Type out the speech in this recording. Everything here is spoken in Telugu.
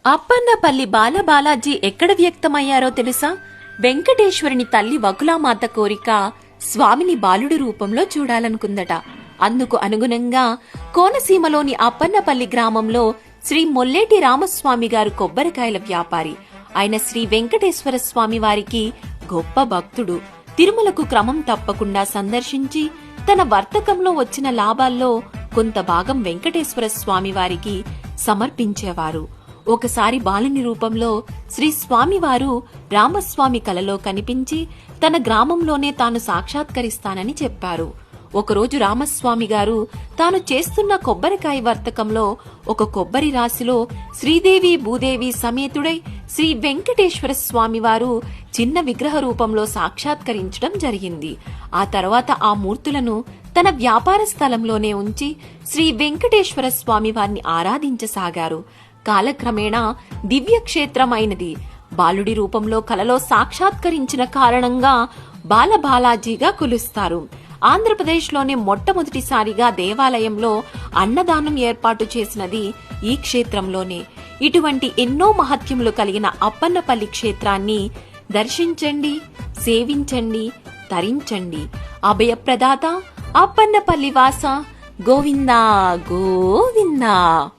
అప్పన్నపల్లి బాలబాలాజీ ఎక్కడ వ్యక్తమయ్యారో తెలుసా? వెంకటేశ్వరుని తల్లి వకులామాత కోరిక స్వామిని బాలుడి రూపంలో చూడాలనుకుందట. అందుకు అనుగుణంగా కోనసీమలోని అప్పన్నపల్లి గ్రామంలో శ్రీ మొల్లేటి రామస్వామి గారు కొబ్బరికాయల వ్యాపారి. ఆయన శ్రీ వెంకటేశ్వర స్వామి వారికి గొప్ప భక్తుడు. తిరుమలకు క్రమం తప్పకుండా సందర్శించి తన వర్తకంలో వచ్చిన లాభాల్లో కొంత భాగం వెంకటేశ్వర స్వామి వారికి సమర్పించేవారు. ఒకసారి బాలుని రూపంలో శ్రీ స్వామివారు రామస్వామి కలలో కనిపించి తన గ్రామంలోనే తాను సాక్షాత్కరిస్తానని చెప్పారు. ఒకరోజు రామస్వామి గారు తాను చేస్తున్న కొబ్బరికాయ వర్తకంలో ఒక కొబ్బరి రాశిలో శ్రీదేవి భూదేవి సమేతుడై శ్రీ వెంకటేశ్వర స్వామివారు చిన్న విగ్రహ రూపంలో సాక్షాత్కరించడం జరిగింది. ఆ తర్వాత ఆ మూర్తులను తన వ్యాపార స్థలంలోనే ఉంచి శ్రీ వెంకటేశ్వర స్వామి వారిని ఆరాధించసాగారు. కాలక్రమేణా దివ్యక్షేత్రమైనది బాలుడి రూపంలో కలలో సాక్షాత్కరించిన కారణంగా బాలబాలాజీగా కొలుస్తారు. ఆంధ్రప్రదేశ్లోనే మొట్టమొదటిసారిగా దేవాలయంలో అన్నదానం ఏర్పాటు చేసినది ఈ క్షేత్రంలోనే. ఇటువంటి ఎన్నో మహత్యములు కలిగిన అప్పన్నపల్లి క్షేత్రాన్ని దర్శించండి, సేవించండి, తరించండి. అభయప్రదాత అప్పన్నపల్లి వాస గోవిందా గోవిందా.